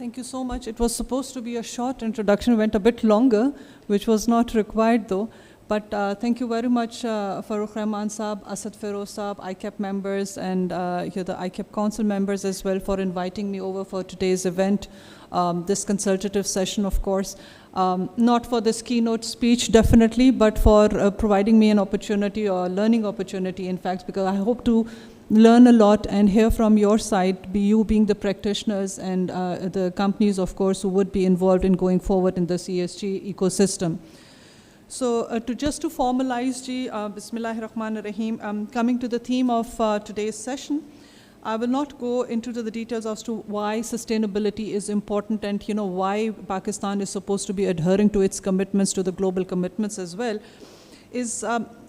Thank you so much. It was supposed to be a short introduction, went a bit longer, which was not required though. But thank you very much, Farooq Rahman Saab, Asad Feroz Saab, ICAP members, and the ICAP Council members as well for inviting me over for today's event, this consultative session, of course. Not for this keynote speech, definitely, but for providing me an opportunity or learning opportunity, in fact, because I hope to learn a lot and hear from your side, you being the practitioners and the companies, of course, who would be involved in going forward in this ESG ecosystem. So just to formalize, Bismillahir Rahmanir Rahim, coming to the theme of today's session, I will not go into the details as to why sustainability is important and why Pakistan is supposed to be adhering to its commitments, to the global commitments as well.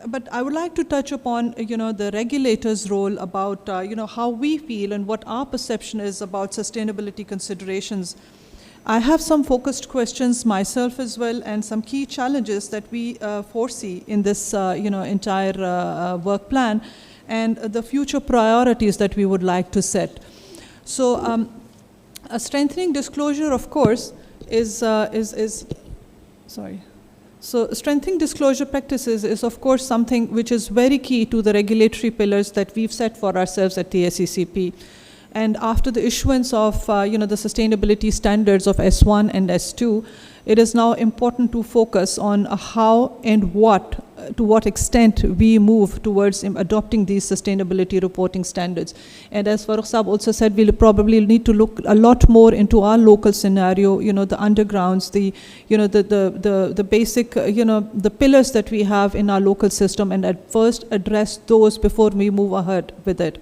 But I would like to touch upon the regulator's role about how we feel and what our perception is about sustainability considerations. I have some focused questions myself as well and some key challenges that we foresee in this entire work plan and the future priorities that we would like to set. So a strengthening disclosure, of course, So strengthening disclosure practices is, of course, something which is very key to the regulatory pillars that we've set for ourselves at the SECP. And after the issuance of the sustainability standards of S1 and S2, it is now important to focus on how and to what extent we move towards adopting these sustainability reporting standards. And as Farooq Saab also said, we'll probably need to look a lot more into our local scenario, the undergrounds, the basic, the pillars that we have in our local system, and at first address those before we move ahead with it.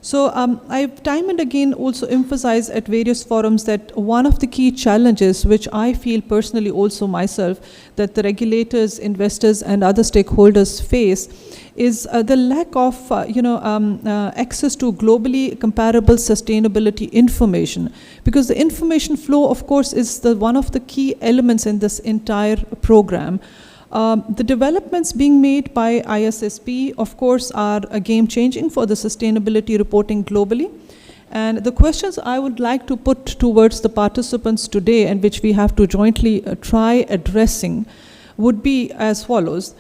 So I've time and again also emphasized at various forums that one of the key challenges, which I feel personally also myself, that the regulators, investors, and other stakeholders face is the lack of access to globally comparable sustainability information. Because the information flow, of course, is one of the key elements in this entire program. The developments being made by ISSP, of course, are a game-changing for the sustainability reporting globally. And the questions I would like to put towards the participants today, and which we have to jointly try addressing, would be as follows.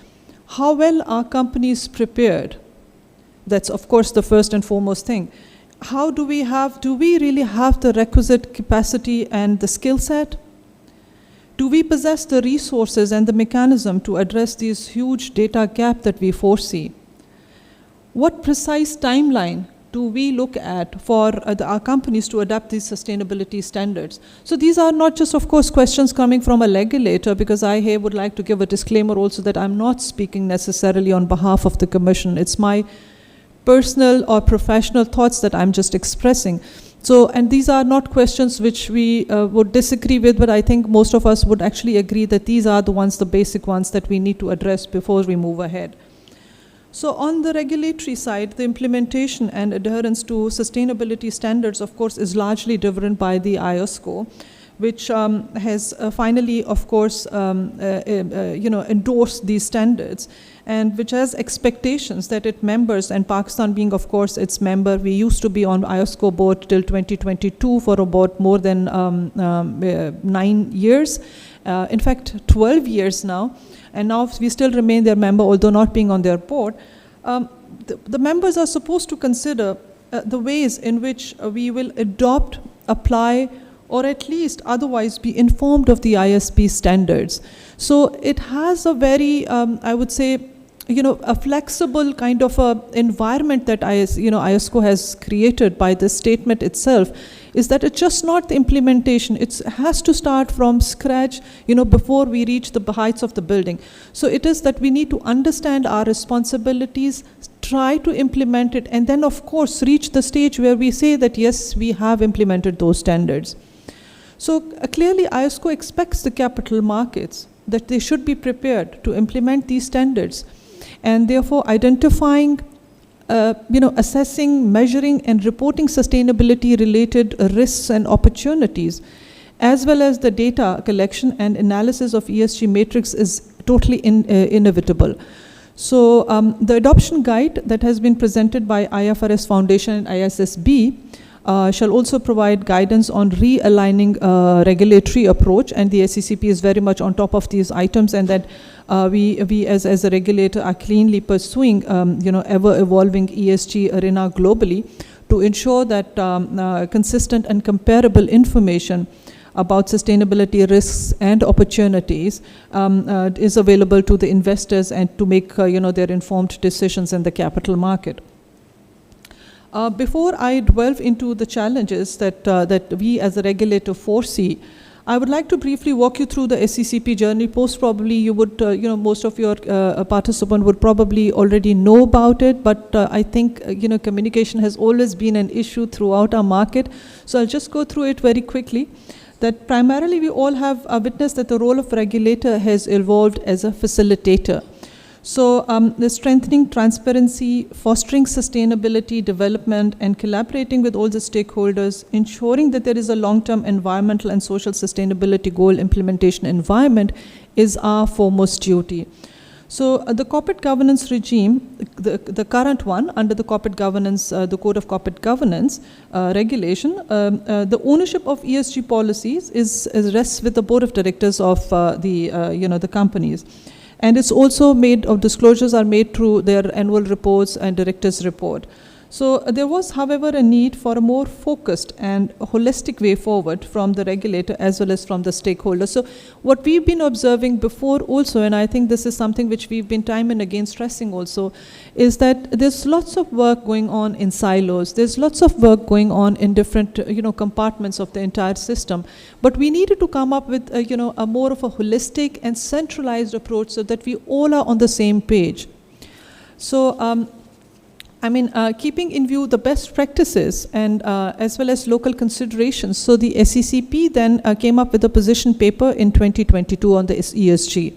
How well are companies prepared? That's, of course, the first and foremost thing. Do we really have the requisite capacity and the skill set? Do we possess the resources and the mechanism to address this huge data gap that we foresee? What precise timeline do we look at for our companies to adapt these sustainability standards? So these are not just, of course, questions coming from a regulator, because I here would like to give a disclaimer also that I'm not speaking necessarily on behalf of the Commission. It's my personal or professional thoughts that I'm just expressing. So, and these are not questions which we would disagree with, but I think most of us would actually agree that these are the basic ones that we need to address before we move ahead. So on the regulatory side, the implementation and adherence to sustainability standards, of course, is largely driven by the IOSCO, which has finally, of course, endorsed these standards, and which has expectations that its members, and Pakistan being, of course, its member, we used to be on IOSCO board till 2022 for about more than 9 years, in fact, 12 years now, and now we still remain their member, although not being on their board. The members are supposed to consider the ways in which we will adopt, apply, or at least otherwise be informed of the ISP standards. So it has a very, I would say, a flexible kind of a environment that IOSCO has created by this statement itself, is that it's just not the implementation. It has to start from scratch, before we reach the heights of the building. So it is that we need to understand our responsibilities, try to implement it, and then, of course, reach the stage where we say that, yes, we have implemented those standards. So clearly, IOSCO expects the capital markets that they should be prepared to implement these standards, and therefore identifying, assessing, measuring, and reporting sustainability-related risks and opportunities, as well as the data collection and analysis of ESG matrix is totally inevitable. So the adoption guide that has been presented by IFRS Foundation and ISSB shall also provide guidance on realigning regulatory approach, and the SECP is very much on top of these items, and that we as a regulator are cleanly pursuing ever-evolving ESG arena globally to ensure that consistent and comparable information about sustainability risks and opportunities is available to the investors and to make their informed decisions in the capital market. Before I delve into the challenges that we as a regulator foresee, I would like to briefly walk you through the SECP journey. Most probably you would, most of your participants would probably already know about it, but I think, communication has always been an issue throughout our market. So I'll just go through it very quickly. That primarily we all have witnessed that the role of regulator has evolved as a facilitator. So the strengthening transparency, fostering sustainability development, and collaborating with all the stakeholders, ensuring that there is a long-term environmental and social sustainability goal implementation environment is our foremost duty. So the corporate governance regime, the current one under the corporate governance, the Code of Corporate Governance regulation, the ownership of ESG policies rests with the board of directors of the companies. And it's also made of disclosures are made through their annual reports and director's report. So there was, however, a need for a more focused and holistic way forward from the regulator as well as from the stakeholders. So what we've been observing before also, and I think this is something which we've been time and again stressing also, is that there's lots of work going on in silos. There's lots of work going on in different compartments of the entire system. But we needed to come up with a more of a holistic and centralized approach so that we all are on the same page. So keeping in view the best practices and as well as local considerations. So the SECP then came up with a position paper in 2022 on the ESG.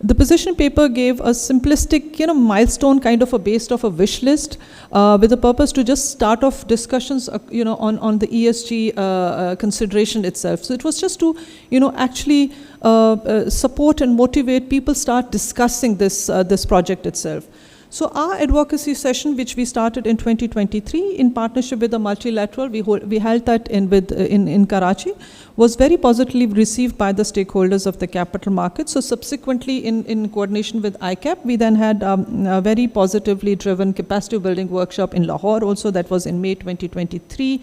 The position paper gave a simplistic, milestone kind of based off a wish list with the purpose to just start off discussions, on the ESG consideration itself. So it was just to, actually support and motivate people start discussing this project itself. So our advocacy session, which we started in 2023 in partnership with the multilateral, we held that in Karachi, was very positively received by the stakeholders of the capital market. So subsequently, in coordination with ICAP, we then had a very positively driven capacity building workshop in Lahore also, that was in May 2023.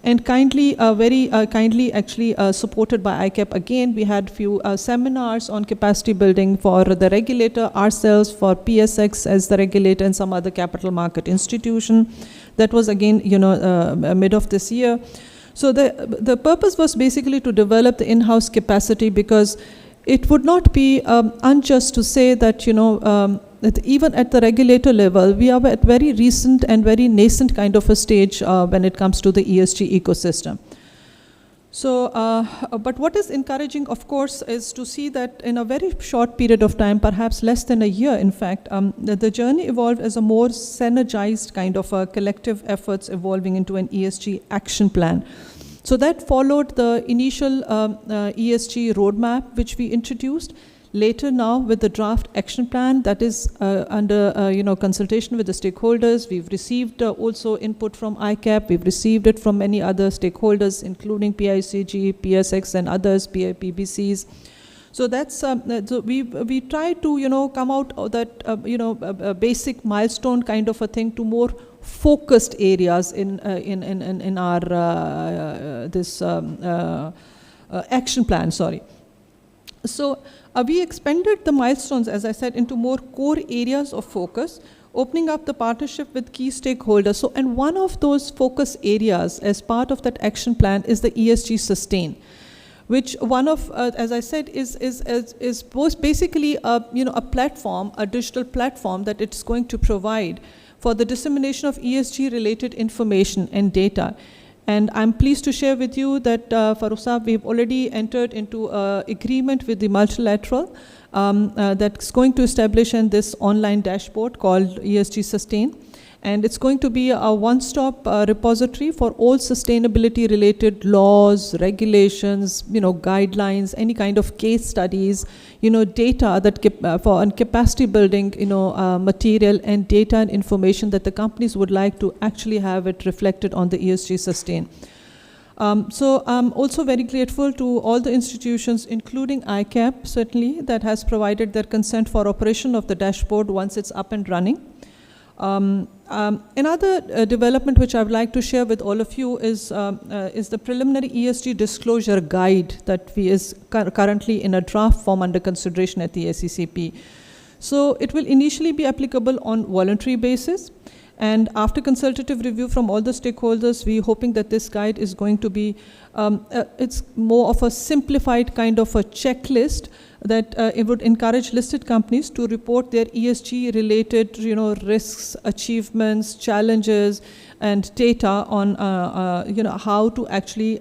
And very kindly actually supported by ICAP again, we had few seminars on capacity building for the regulator, ourselves, for PSX as the regulator, and some other capital market institution. That was again, mid of this year. So the purpose was basically to develop the in-house capacity, because it would not be unjust to say that, that even at the regulator level, we are at very recent and very nascent kind of a stage when it comes to the ESG ecosystem. So, but what is encouraging, of course, is to see that in a very short period of time, perhaps less than a year, in fact, the journey evolved as a more synergized kind of a collective efforts evolving into an ESG action plan. So that followed the initial ESG roadmap, which we introduced. Later now, with the draft action plan that is under consultation with the stakeholders, we've received also input from ICAP. We've received it from many other stakeholders, including PICG, PSX, and others, PBCs. So that's so we try to come out of that a basic milestone kind of a thing to more focused areas in our this action plan. Sorry. So we expanded the milestones, as I said, into more core areas of focus, opening up the partnership with key stakeholders. So, and one of those focus areas as part of that action plan is the ESG sustain, which one of, as I said, is both basically a platform, a digital platform that it's going to provide for the dissemination of ESG related information and data. And I'm pleased to share with you that, Farooq Saab, we've already entered into an agreement with the multilateral that's going to establish this online dashboard called ESG Sustain. And it's going to be a one-stop repository for all sustainability-related laws, regulations, guidelines, any kind of case studies, data that for capacity building, material and data and information that the companies would like to actually have it reflected on the ESG sustain. So I'm also very grateful to all the institutions, including ICAP, certainly, that has provided their consent for operation of the dashboard once it's up and running. Another development which I would like to share with all of you is the preliminary ESG disclosure guide that is currently in a draft form under consideration at the SECP. So it will initially be applicable on voluntary basis. And after consultative review from all the stakeholders, we're hoping that this guide is going to be, it's more of a simplified kind of a checklist that it would encourage listed companies to report their ESG related, risks, achievements, challenges, and data on, how to actually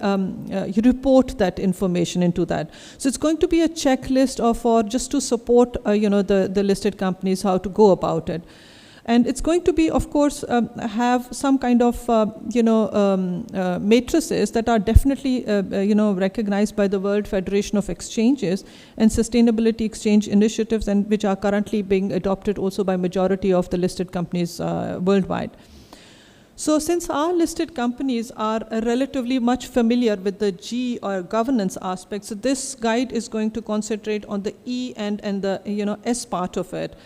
report that information into that. So it's going to be a checklist of, just to support, the listed companies, how to go about it. And it's going to be, of course, have some kind of, matrices that are definitely, recognized by the World Federation of Exchanges and Sustainability Exchange Initiatives, and which are currently being adopted also by majority of the listed companies worldwide. So since our listed companies are relatively much familiar with the G or governance aspects, so this guide is going to concentrate on the E and the, S part of it.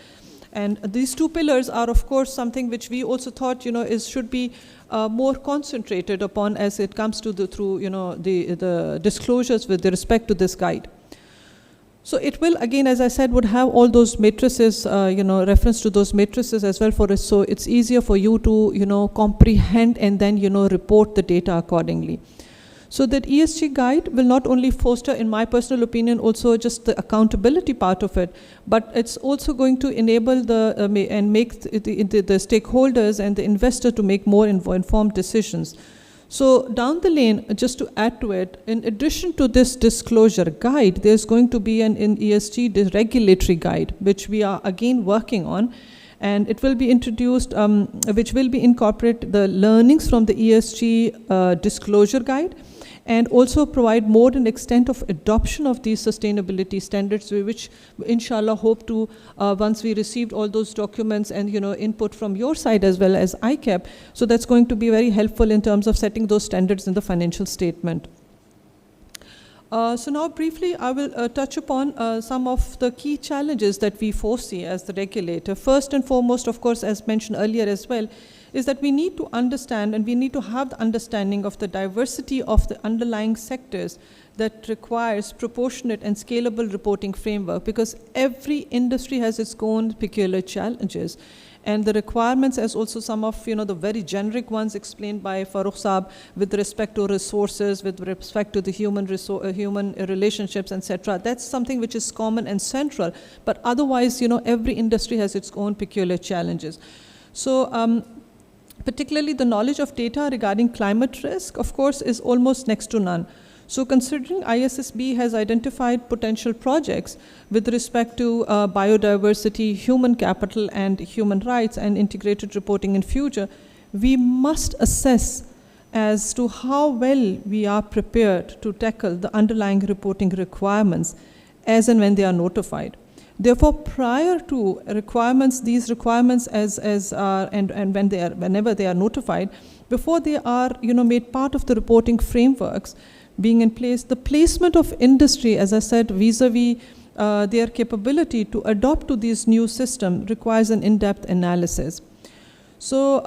And these two pillars are, of course, something which we also thought, should be more concentrated upon as it comes to the disclosures with respect to this guide. So it will, again, as I said, would have all those matrices, reference to those matrices as well for us. So it's easier for you to, comprehend and then, report the data accordingly. So that ESG guide will not only foster, in my personal opinion, also just the accountability part of it, but it's also going to enable and make the stakeholders and the investor to make more informed decisions. So down the lane, just to add to it, in addition to this disclosure guide, there's going to be an ESG regulatory guide, which we are again working on. And it will be introduced, which will be incorporate the learnings from the ESG disclosure guide, and also provide more an extent of adoption of these sustainability standards, which inshallah hope to, once we received all those documents and input from your side as well as ICAP, so that's going to be very helpful in terms of setting those standards in the financial statement. So now briefly, I will touch upon some of the key challenges that we foresee as the regulator. First and foremost, of course, as mentioned earlier as well, is that we need to understand and we need to have the understanding of the diversity of the underlying sectors that requires proportionate and scalable reporting framework, because every industry has its own peculiar challenges. And the requirements, as also some of the very generic ones explained by Farooq Saab with respect to resources, with respect to the human relationships, etc. That's something which is common and central. But otherwise, every industry has its own peculiar challenges. So particularly the knowledge of data regarding climate risk, of course, is almost next to none. So considering ISSB has identified potential projects with respect to biodiversity, human capital, and human rights and integrated reporting in future, we must assess as to how well we are prepared to tackle the underlying reporting requirements as and when they are notified. Therefore, prior to requirements, these requirements whenever they are notified, before they are made part of the reporting frameworks being in place, the placement of industry, as I said, vis-a-vis their capability to adopt to this new system requires an in-depth analysis. So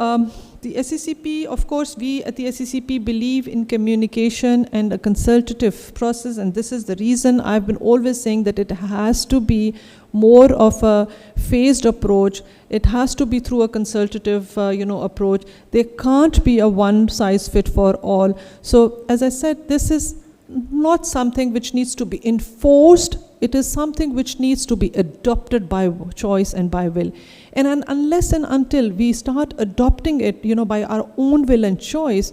the SECP, of course, we at the SECP believe in communication and a consultative process, and this is the reason I've been always saying that it has to be more of a phased approach. It has to be through a consultative, approach. There can't be a one-size-fit-for-all. So, as I said, this is not something which needs to be enforced. It is something which needs to be adopted by choice and by will. And unless and until we start adopting it, by our own will and choice,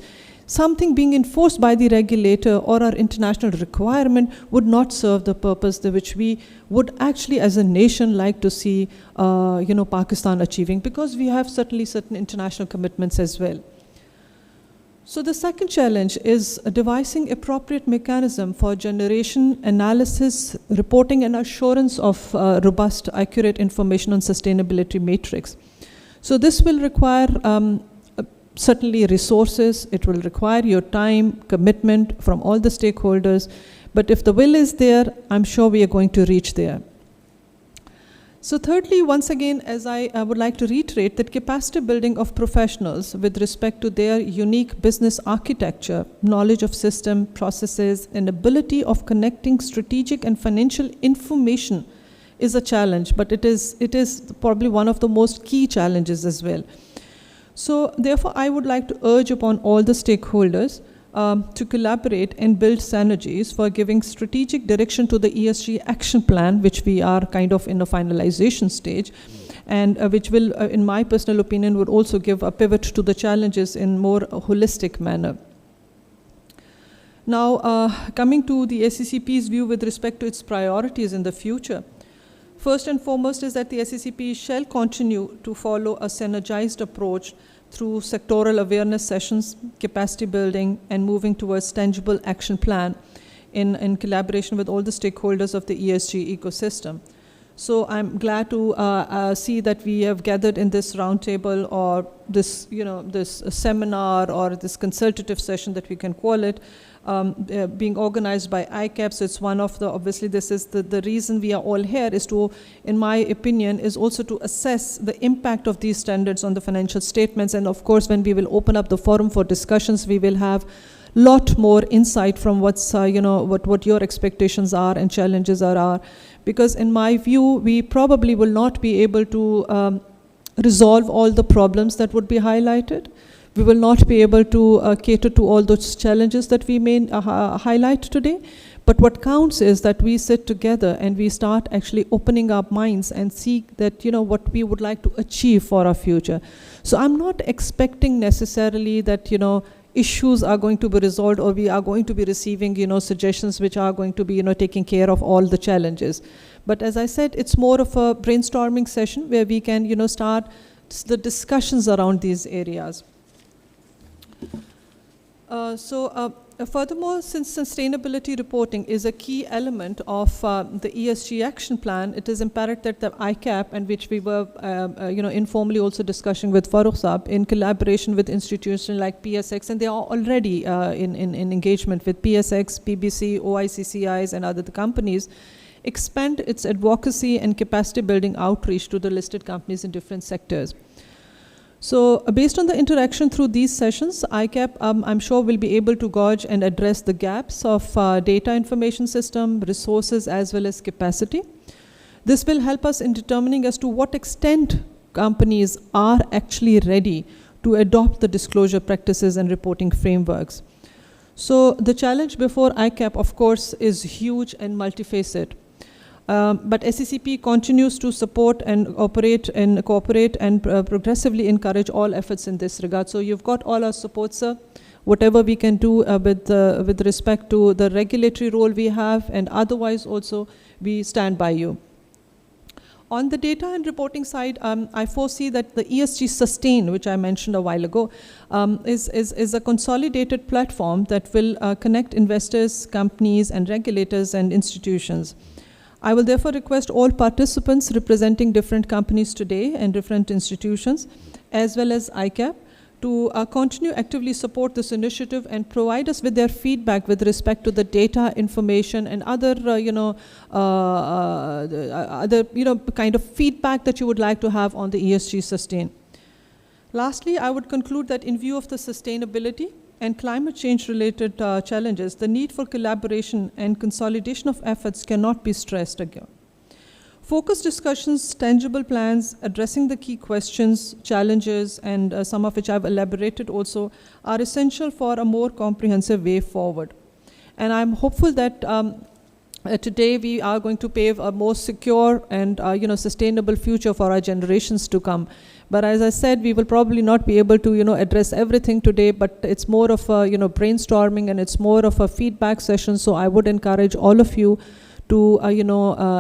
something being enforced by the regulator or our international requirement would not serve the purpose which we would actually as a nation like to see Pakistan achieving, because we have certainly certain international commitments as well. So the second challenge is devising appropriate mechanism for generation, analysis, reporting and assurance of robust, accurate information on sustainability matrix. So this will require certainly resources, it will require your time, commitment from all the stakeholders, but if the will is there, I'm sure we are going to reach there. So thirdly, once again, as I would like to reiterate that capacity building of professionals with respect to their unique business architecture, knowledge of system, processes, and ability of connecting strategic and financial information is a challenge, but it is probably one of the most key challenges as well. So therefore, I would like to urge upon all the stakeholders to collaborate and build synergies for giving strategic direction to the ESG action plan, which we are kind of in a finalization stage, and which will, in my personal opinion, would also give a pivot to the challenges in more holistic manner. Now, coming to the SCCP's view with respect to its priorities in the future, first and foremost is that the SCCP shall continue to follow a synergized approach through sectoral awareness sessions, capacity building, and moving towards tangible action plan in collaboration with all the stakeholders of the ESG ecosystem. So I'm glad to see that we have gathered in this roundtable or this, this seminar or this consultative session that we can call it, being organized by ICAP. So it's one of the, obviously this is the reason we are all here is to, in my opinion, is also to assess the impact of these standards on the financial statements. And of course, when we will open up the forum for discussions, we will have lot more insight from what's, what your expectations are and challenges are. Because in my view, we probably will not be able to resolve all the problems that would be highlighted. We will not be able to cater to all those challenges that we may highlight today. But what counts is that we sit together and we start actually opening our minds and see that, what we would like to achieve for our future. So I'm not expecting necessarily that, issues are going to be resolved or we are going to be receiving, suggestions which are going to be, taking care of all the challenges. But as I said, it's more of a brainstorming session where we can, start the discussions around these areas. Furthermore, since sustainability reporting is a key element of the ESG action plan, it is imperative that the ICAP, and which we were, informally also discussing with Farooq Saab, in collaboration with institutions like PSX, and they are already in engagement with PSX, PBC, OICCIs, and other companies, expand its advocacy and capacity building outreach to the listed companies in different sectors. So based on the interaction through these sessions, ICAP, I'm sure, will be able to gauge and address the gaps of data information system, resources, as well as capacity. This will help us in determining as to what extent companies are actually ready to adopt the disclosure practices and reporting frameworks. So the challenge before ICAP, of course, is huge and multifaceted. But SCCP continues to support and operate and cooperate and progressively encourage all efforts in this regard. So you've got all our support, sir. Whatever we can do with respect to the regulatory role we have, and otherwise also we stand by you. On the data and reporting side, I foresee that the ESG Sustain, which I mentioned a while ago, is a consolidated platform that will connect investors, companies, and regulators and institutions. I will therefore request all participants representing different companies today and different institutions, as well as ICAP, to continue actively support this initiative and provide us with their feedback with respect to the data, information, and other, kind of feedback that you would like to have on the ESG Sustain. Lastly, I would conclude that in view of the sustainability and climate change related challenges, the need for collaboration and consolidation of efforts cannot be stressed again. Focused discussions, tangible plans, addressing the key questions, challenges, and some of which I've elaborated also, are essential for a more comprehensive way forward. And I'm hopeful that Today we are going to pave a more secure and sustainable future for our generations to come. But as I said, we will probably not be able to address everything today, but it's more of a brainstorming, and it's more of a feedback session. So I would encourage all of you to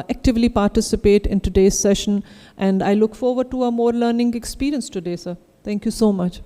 actively participate in today's session, and I look forward to a more learning experience today, sir. Thank you so much.